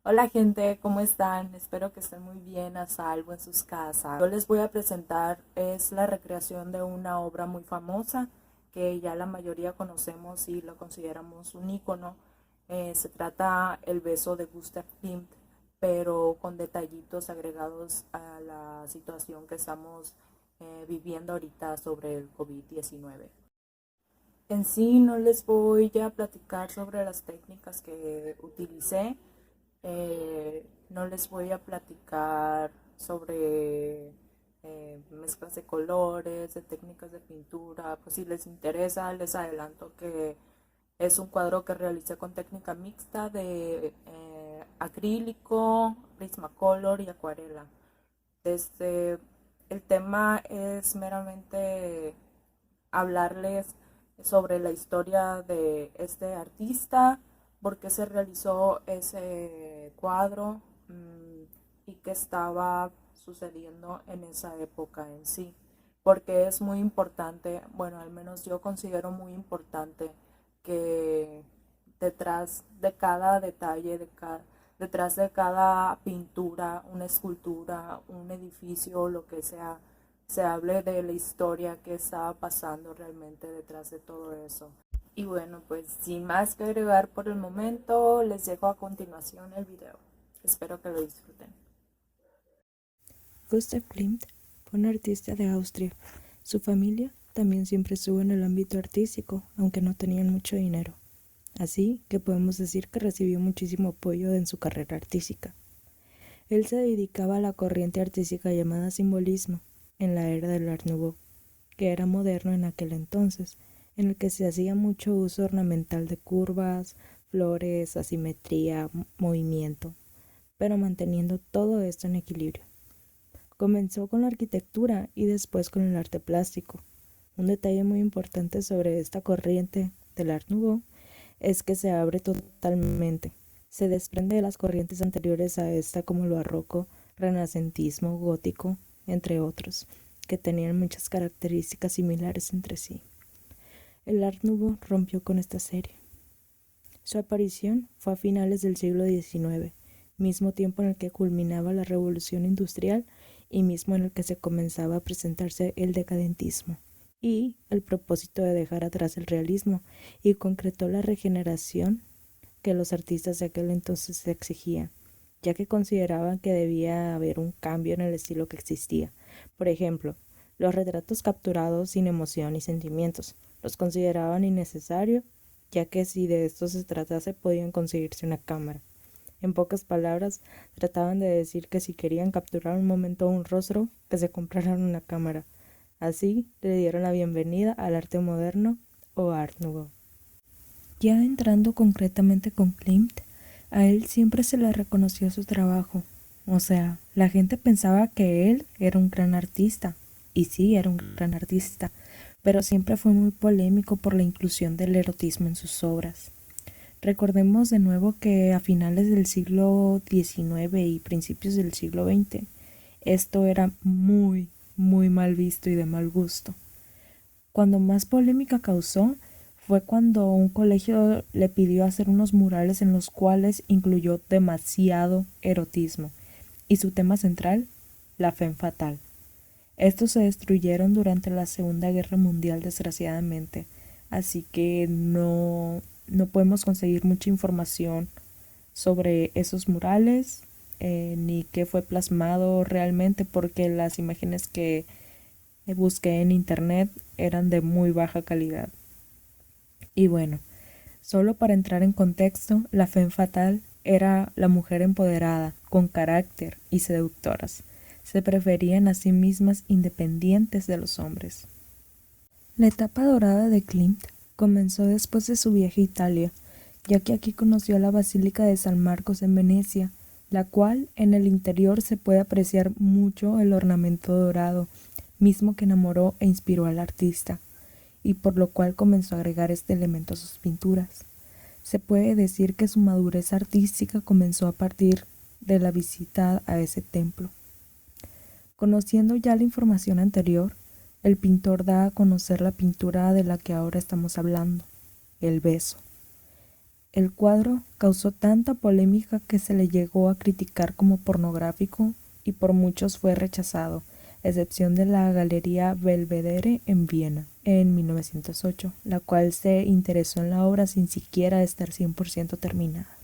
Hola gente, ¿cómo están? Espero que estén muy bien, a salvo en sus casas. Yo les voy a presentar, es la recreación de una obra muy famosa que ya la mayoría conocemos y lo consideramos un ícono. Se trata El beso de Gustav Klimt, pero con detallitos agregados a la situación que estamos viviendo ahorita sobre el COVID-19. En sí no les voy a platicar sobre las técnicas que utilicé, no les voy a platicar sobre mezclas de colores, de técnicas de pintura. Pues si les interesa, les adelanto que es un cuadro que realicé con técnica mixta de acrílico, Prismacolor y acuarela. Desde el tema es meramente hablarles sobre la historia de este artista, por qué se realizó ese cuadro y qué estaba sucediendo en esa época en sí. Porque es muy importante, bueno, al menos yo considero muy importante que detrás de cada detalle, detrás de cada pintura, una escultura, un edificio, lo que sea, se hable de la historia que estaba pasando realmente detrás de todo eso. Y bueno, pues sin más que agregar por el momento, les dejo a continuación el video. Espero que lo disfruten. Gustav Klimt fue un artista de Austria. Su familia también siempre estuvo en el ámbito artístico, aunque no tenían mucho dinero. Así que podemos decir que recibió muchísimo apoyo en su carrera artística. Él se dedicaba a la corriente artística llamada simbolismo, en la era del Art Nouveau, que era moderno en aquel entonces, en el que se hacía mucho uso ornamental de curvas, flores, asimetría, movimiento, pero manteniendo todo esto en equilibrio. Comenzó con la arquitectura y después con el arte plástico. Un detalle muy importante sobre esta corriente del Art Nouveau es que se abre totalmente. Se desprende de las corrientes anteriores a esta como el barroco, renacentismo, gótico, entre otros, que tenían muchas características similares entre sí. El Art Nouveau rompió con esta serie. Su aparición fue a finales del siglo XIX, mismo tiempo en el que culminaba la revolución industrial y mismo en el que se comenzaba a presentarse el decadentismo y el propósito de dejar atrás el realismo, y concretó la regeneración que los artistas de aquel entonces exigían, ya que consideraban que debía haber un cambio en el estilo que existía. Por ejemplo, los retratos capturados sin emoción y sentimientos los consideraban innecesarios, ya que si de esto se tratase podían conseguirse una cámara. En pocas palabras, trataban de decir que si querían capturar un momento o un rostro, que se compraran una cámara. Así le dieron la bienvenida al arte moderno o Art Nouveau. Ya entrando concretamente con Klimt, a él siempre se le reconoció su trabajo. O sea, la gente pensaba que él era un gran artista, y sí, era un gran artista, pero siempre fue muy polémico por la inclusión del erotismo en sus obras. Recordemos de nuevo que a finales del siglo XIX y principios del siglo XX, esto era muy mal visto y de mal gusto. Cuando más polémica causó fue cuando un colegio le pidió hacer unos murales en los cuales incluyó demasiado erotismo y su tema central, la femme fatale. Estos se destruyeron durante la Segunda Guerra Mundial, desgraciadamente, así que no podemos conseguir mucha información sobre esos murales, ni qué fue plasmado realmente, porque las imágenes que busqué en internet eran de muy baja calidad. Y bueno, solo para entrar en contexto, la femme fatale era la mujer empoderada, con carácter y seductoras. Se preferían a sí mismas independientes de los hombres. La etapa dorada de Klimt comenzó después de su viaje a Italia, ya que aquí conoció la Basílica de San Marcos en Venecia, la cual en el interior se puede apreciar mucho el ornamento dorado, mismo que enamoró e inspiró al artista, y por lo cual comenzó a agregar este elemento a sus pinturas. Se puede decir que su madurez artística comenzó a partir de la visita a ese templo. Conociendo ya la información anterior, el pintor da a conocer la pintura de la que ahora estamos hablando, el beso. El cuadro causó tanta polémica que se le llegó a criticar como pornográfico y por muchos fue rechazado, excepción de la Galería Belvedere en Viena en 1908, la cual se interesó en la obra sin siquiera estar 100% terminada.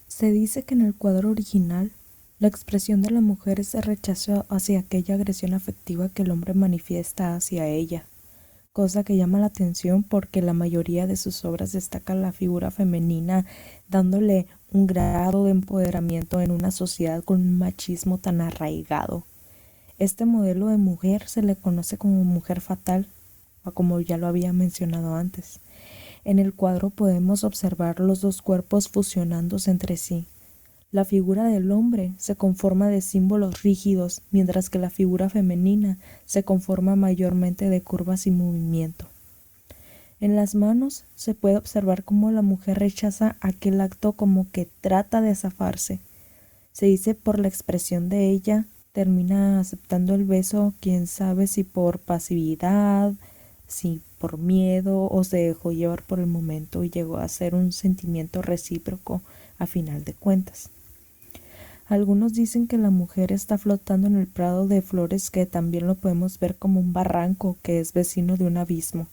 Se dice que en el cuadro original, la expresión de la mujer es de rechazo hacia aquella agresión afectiva que el hombre manifiesta hacia ella, cosa que llama la atención porque la mayoría de sus obras destaca la figura femenina, dándole un grado de empoderamiento en una sociedad con un machismo tan arraigado. Este modelo de mujer se le conoce como mujer fatal, o como ya lo había mencionado antes. En el cuadro podemos observar los dos cuerpos fusionándose entre sí. La figura del hombre se conforma de símbolos rígidos, mientras que la figura femenina se conforma mayormente de curvas y movimiento. En las manos se puede observar cómo la mujer rechaza aquel acto como que trata de zafarse. Se dice por la expresión de ella, termina aceptando el beso, quién sabe si por pasividad, si por miedo o se dejó llevar por el momento y llegó a ser un sentimiento recíproco a final de cuentas. Algunos dicen que la mujer está flotando en el prado de flores, que también lo podemos ver como un barranco que es vecino de un abismo,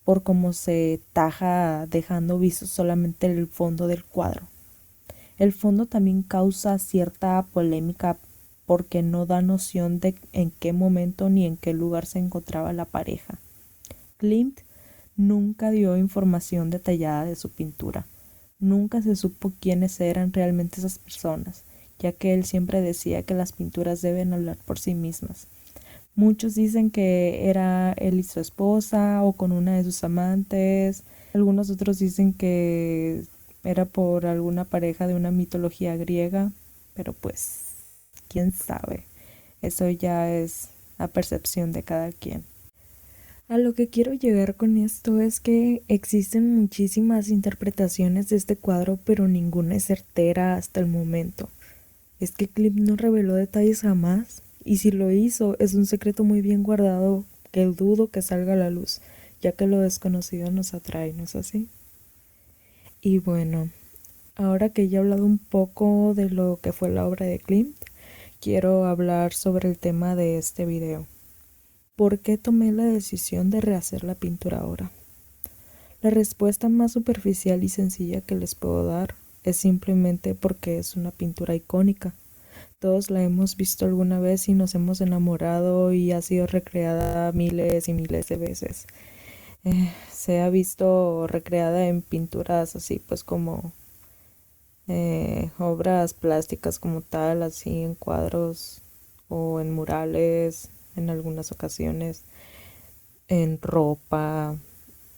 por cómo se taja dejando visto solamente el fondo del cuadro. El fondo también causa cierta polémica porque no da noción de en qué momento ni en qué lugar se encontraba la pareja. Klimt nunca dio información detallada de su pintura. Nunca se supo quiénes eran realmente esas personas, ya que él siempre decía que las pinturas deben hablar por sí mismas. Muchos dicen que era él y su esposa o con una de sus amantes. Algunos otros dicen que era por alguna pareja de una mitología griega, pero pues, quién sabe. Eso ya es la percepción de cada quien. A lo que quiero llegar con esto es que existen muchísimas interpretaciones de este cuadro, pero ninguna es certera hasta el momento. Es que Klimt no reveló detalles jamás, y si lo hizo es un secreto muy bien guardado que dudo que salga a la luz, ya que lo desconocido nos atrae, ¿no es así? Y bueno, ahora que ya he hablado un poco de lo que fue la obra de Klimt, quiero hablar sobre el tema de este video. ¿Por qué tomé la decisión de rehacer la pintura ahora? La respuesta más superficial y sencilla que les puedo dar es simplemente porque es una pintura icónica. Todos la hemos visto alguna vez y nos hemos enamorado y ha sido recreada miles y miles de veces. Se ha visto recreada en pinturas así pues como obras plásticas como tal, así en cuadros o en murales en algunas ocasiones, en ropa,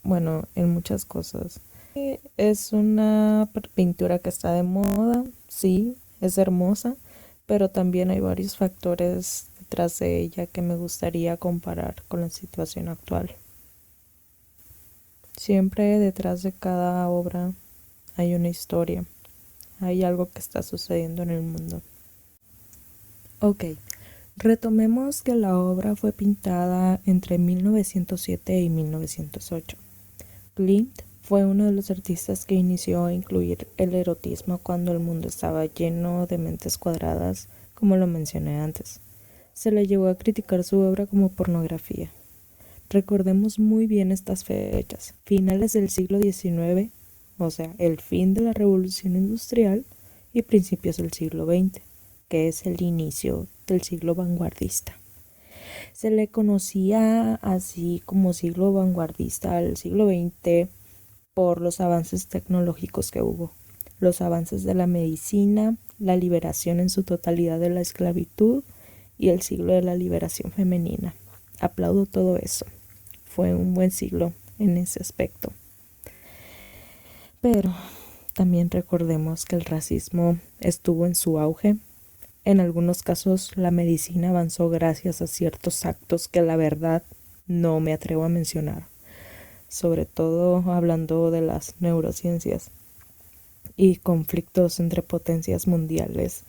bueno, en muchas cosas. Es una pintura que está de moda, sí, es hermosa, pero también hay varios factores detrás de ella que me gustaría comparar con la situación actual. Siempre detrás de cada obra hay una historia, hay algo que está sucediendo en el mundo. Ok, retomemos que la obra fue pintada entre 1907 y 1908. Klimt fue uno de los artistas que inició a incluir el erotismo cuando el mundo estaba lleno de mentes cuadradas, como lo mencioné antes. Se le llegó a criticar su obra como pornografía. Recordemos muy bien estas fechas, finales del siglo XIX, o sea, el fin de la Revolución Industrial, y principios del siglo XX, que es el inicio del siglo vanguardista. Se le conocía así como siglo vanguardista al siglo XX por los avances tecnológicos que hubo, los avances de la medicina, la liberación en su totalidad de la esclavitud y el siglo de la liberación femenina. Aplaudo todo eso. Fue un buen siglo en ese aspecto. Pero también recordemos que el racismo estuvo en su auge. En algunos casos la medicina avanzó gracias a ciertos actos que la verdad no me atrevo a mencionar, sobre todo hablando de las neurociencias y conflictos entre potencias mundiales,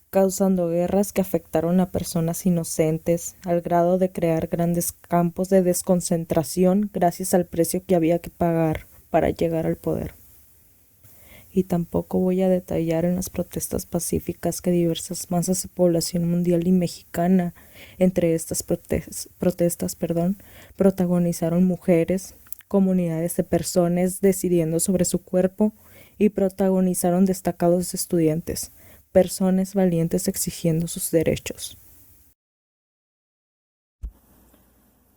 causando guerras que afectaron a personas inocentes al grado de crear grandes campos de desconcentración gracias al precio que había que pagar para llegar al poder. y tampoco voy a detallar en las protestas pacíficas que diversas masas de población mundial y mexicana, entre estas protestas, protagonizaron mujeres, comunidades de personas decidiendo sobre su cuerpo y protagonizaron destacados estudiantes, personas valientes exigiendo sus derechos.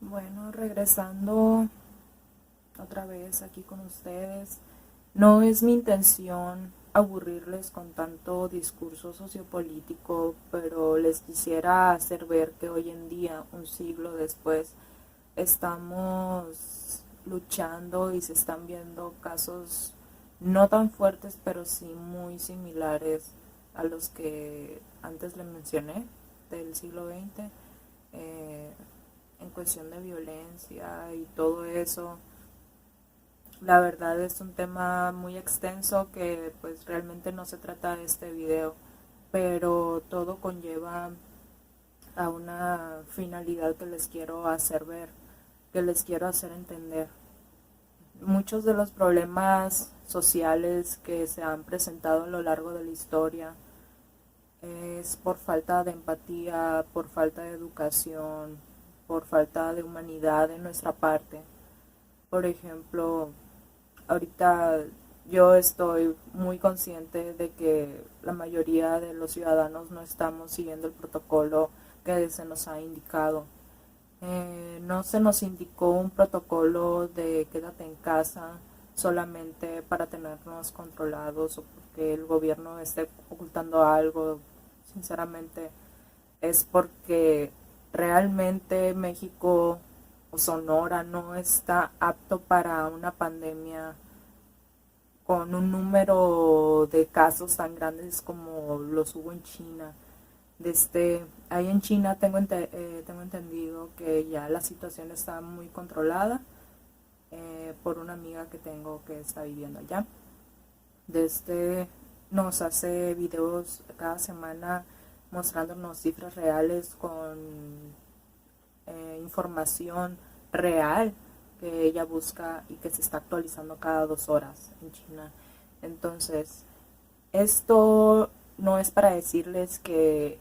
Bueno, regresando otra vez aquí con ustedes, no es mi intención aburrirles con tanto discurso sociopolítico, pero les quisiera hacer ver que hoy en día, un siglo después, estamos luchando y se están viendo casos no tan fuertes, pero sí muy similares a los que antes le mencioné del siglo XX, en cuestión de violencia y todo eso. La verdad es un tema muy extenso que pues realmente no se trata de este video, pero todo conlleva a una finalidad que les quiero hacer ver, que les quiero hacer entender. Muchos de los problemas sociales que se han presentado a lo largo de la historia es por falta de empatía, por falta de educación, por falta de humanidad de nuestra parte. Por ejemplo, ahorita yo estoy muy consciente de que la mayoría de los ciudadanos no estamos siguiendo el protocolo que se nos ha indicado. No se nos indicó un protocolo de quédate en casa solamente para tenernos controlados o porque el gobierno esté ocultando algo. Sinceramente, es porque realmente México o Sonora no está apto para una pandemia con un número de casos tan grandes como los hubo en China. Desde ahí en China tengo entendido que ya la situación está muy controlada, por una amiga que tengo que está viviendo allá. Nos hace videos cada semana mostrándonos cifras reales con información real que ella busca y que se está actualizando cada 2 horas en China. Entonces, esto no es para decirles que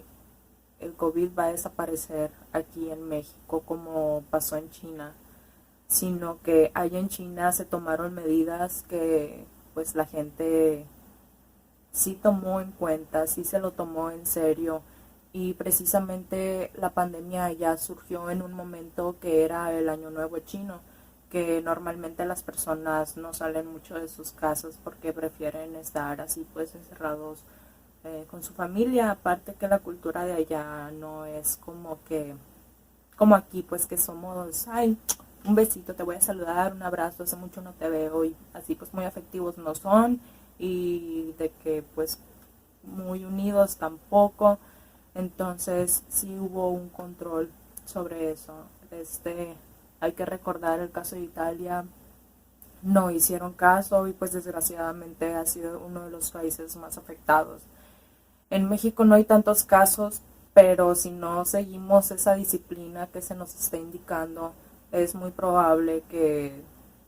el COVID va a desaparecer aquí en México como pasó en China, sino que allá en China se tomaron medidas que pues la gente sí tomó en cuenta, sí se lo tomó en serio, y precisamente la pandemia ya surgió en un momento que era el Año Nuevo chino, que normalmente las personas no salen mucho de sus casas porque prefieren estar así pues encerrados con su familia. Aparte que la cultura de allá no es como aquí, pues que somos, ay, un besito, te voy a saludar, un abrazo, hace mucho no te veo, y así pues muy afectivos no son, y de que pues muy unidos tampoco. Entonces sí hubo un control sobre eso. Hay que recordar el caso de Italia, no hicieron caso y pues desgraciadamente ha sido uno de los países más afectados. En México no hay tantos casos, pero si no seguimos esa disciplina que se nos está indicando, es muy probable que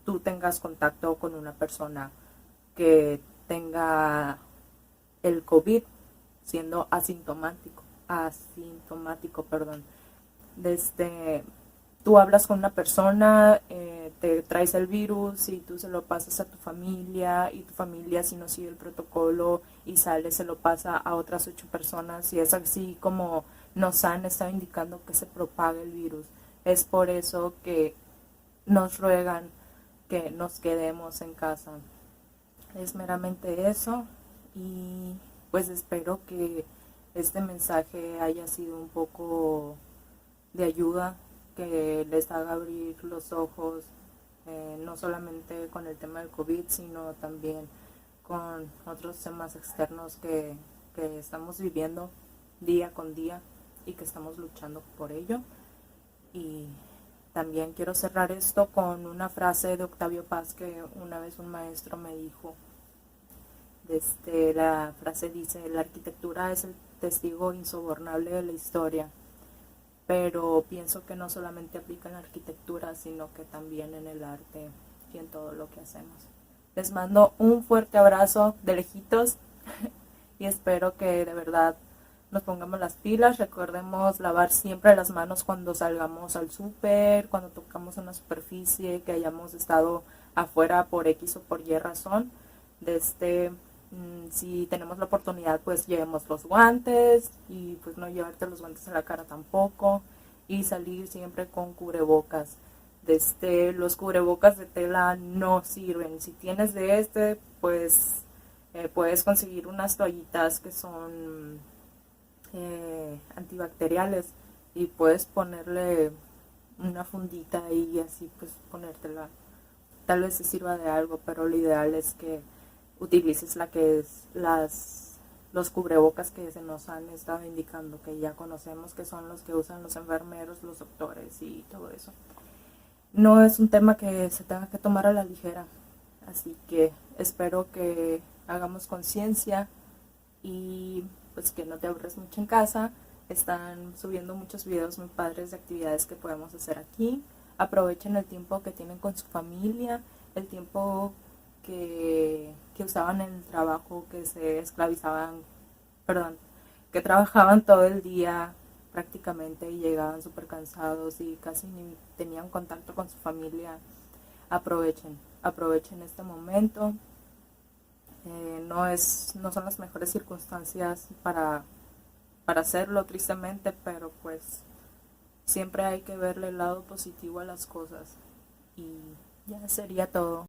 tú tengas contacto con una persona que tenga el COVID siendo asintomático, perdón. Desde tú hablas con una persona, te traes el virus y tú se lo pasas a tu familia, y tu familia, si no sigue el protocolo y sale, se lo pasa a otras 8 personas, y es así como nos han estado indicando que se propaga el virus. Es por eso que nos ruegan que nos quedemos en casa. Es meramente eso, y pues espero que este mensaje haya sido un poco de ayuda, que les haga abrir los ojos, no solamente con el tema del COVID, sino también con otros temas externos que estamos viviendo día con día y que estamos luchando por ello. Y también quiero cerrar esto con una frase de Octavio Paz que una vez un maestro me dijo. La frase dice: la arquitectura es el testigo insobornable de la historia, pero pienso que no solamente aplica en la arquitectura, sino que también en el arte y en todo lo que hacemos. Les mando un fuerte abrazo de lejitos y espero que de verdad nos pongamos las pilas. Recordemos lavar siempre las manos cuando salgamos al súper, cuando tocamos una superficie, que hayamos estado afuera por X o por Y razón. Si tenemos la oportunidad, pues llevemos los guantes y pues no llevarte los guantes a la cara tampoco, y salir siempre con cubrebocas. Los cubrebocas de tela no sirven. Si tienes pues puedes conseguir unas toallitas que son antibacteriales y puedes ponerle una fundita y así pues ponértela. Tal vez se sirva de algo, pero lo ideal es que utilices los cubrebocas que se nos han estado indicando, que ya conocemos, que son los que usan los enfermeros, los doctores y todo eso. No es un tema que se tenga que tomar a la ligera, así que espero que hagamos conciencia y pues que no te aburres mucho en casa. Están subiendo muchos videos muy padres de actividades que podemos hacer aquí. Aprovechen el tiempo que tienen con su familia, el tiempo que usaban en el trabajo, que se esclavizaban, que trabajaban todo el día prácticamente y llegaban súper cansados y casi ni tenían contacto con su familia. Aprovechen este momento. No son las mejores circunstancias para hacerlo, tristemente, pero pues siempre hay que verle el lado positivo a las cosas. Y ya sería todo.